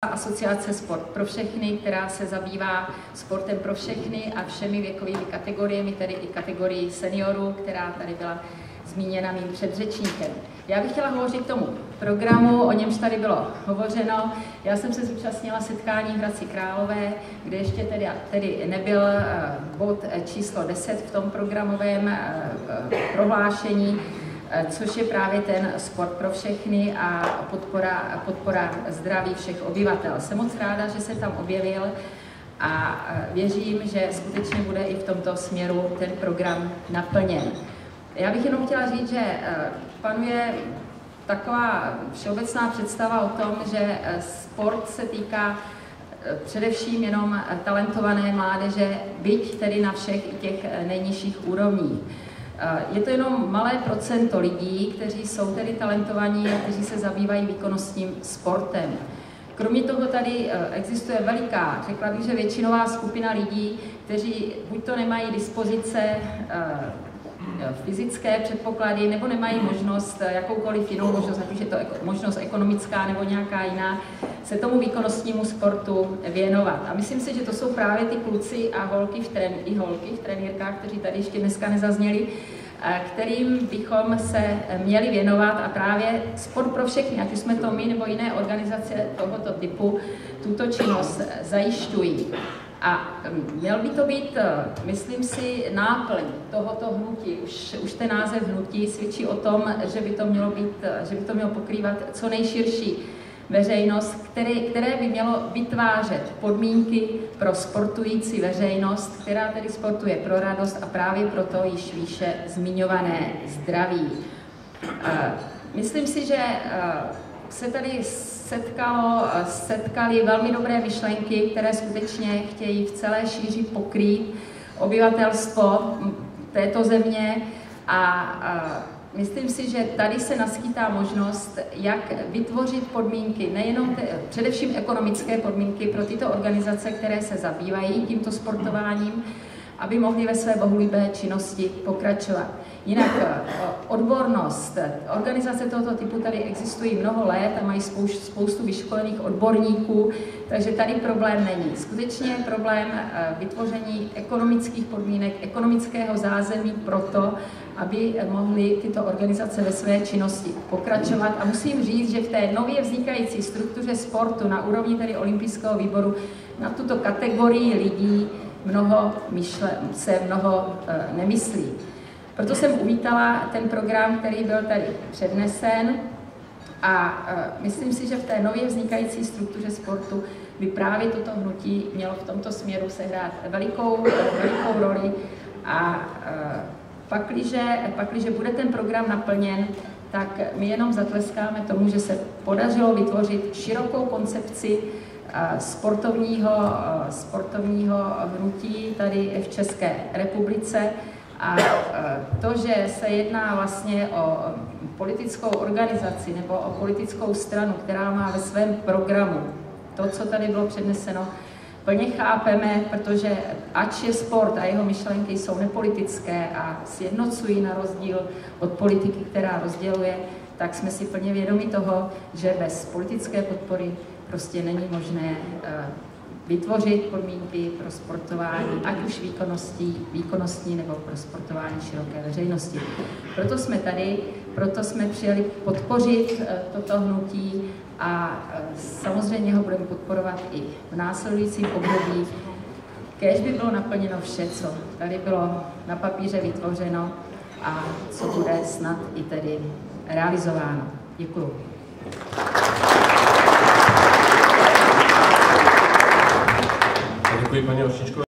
Asociace Sport pro všechny, která se zabývá sportem pro všechny a všemi věkovými kategoriemi, tedy i kategorii seniorů, která tady byla zmíněna mým předřečníkem. Já bych chtěla hovořit k tomu programu, o němž tady bylo hovořeno. Já jsem se zúčastnila setkání v Hradci Králové, kde ještě tedy nebyl bod číslo 10 v tom programovém prohlášení, což je právě ten sport pro všechny a podpora zdraví všech obyvatel. Jsem moc ráda, že se tam objevil a věřím, že skutečně bude i v tomto směru ten program naplněn. Já bych jenom chtěla říct, že panuje taková všeobecná představa o tom, že sport se týká především jenom talentované mládeže, byť tedy na všech těch nejnižších úrovních. Je to jenom malé procento lidí, kteří jsou tedy talentovaní a kteří se zabývají výkonnostním sportem. Kromě toho tady existuje veliká, řekla bych, že většinová skupina lidí, kteří buď to nemají dispozice fyzické předpoklady, nebo nemají možnost, jakoukoliv jinou možnost, ať už je to možnost ekonomická nebo nějaká jiná, se tomu výkonnostnímu sportu věnovat. A myslím si, že to jsou právě ty kluci a holky v trenýrkách, kteří tady ještě dneska nezazněli, kterým bychom se měli věnovat a právě sport pro všechny, ať už jsme to my nebo jiné organizace tohoto typu, tuto činnost zajišťují. A měl by to být, myslím si, náplň tohoto hnutí. Už ten název hnutí svědčí o tom, že by to mělo pokrývat co nejširší veřejnost, které by mělo vytvářet podmínky pro sportující veřejnost, která tedy sportuje pro radost a právě proto již výše zmiňované zdraví. Myslím si, že se tady setkaly velmi dobré myšlenky, které skutečně chtějí v celé šíři pokrýt obyvatelstvo této země a myslím si, že tady se naskýtá možnost, jak vytvořit podmínky, nejenom především ekonomické podmínky pro tyto organizace, které se zabývají tímto sportováním, aby mohli ve své bohulibé činnosti pokračovat. Jinak odbornost, organizace tohoto typu tady existují mnoho let a mají spoustu vyškolených odborníků, takže tady problém není. Skutečně je problém vytvoření ekonomických podmínek, ekonomického zázemí pro to, aby mohly tyto organizace ve své činnosti pokračovat. A musím říct, že v té nově vznikající struktuře sportu na úrovni tedy olympijského výboru na tuto kategorii lidí se mnoho nemyslí. Proto jsem uvítala ten program, který byl tady přednesen a myslím si, že v té nově vznikající struktuře sportu by právě toto hnutí mělo v tomto směru sehrát velikou roli a pakliže bude ten program naplněn, tak my jenom zatleskáme tomu, že se podařilo vytvořit širokou koncepci sportovního hnutí tady v České republice. A to, že se jedná vlastně o politickou organizaci nebo o politickou stranu, která má ve svém programu to, co tady bylo předneseno, plně chápeme, protože ač je sport a jeho myšlenky jsou nepolitické a sjednocují na rozdíl od politiky, která rozděluje, tak jsme si plně vědomi toho, že bez politické podpory prostě není možné vytvořit podmínky pro sportování, ať už výkonnostní nebo pro sportování široké veřejnosti. Proto jsme tady, proto jsme přijeli podpořit toto hnutí a samozřejmě ho budeme podporovat i v následujícím období. Kéž by bylo naplněno vše, co tady bylo na papíře vytvořeno a co bude snad i tedy realizováno. Děkuju. Děkuji paní Oršičkové.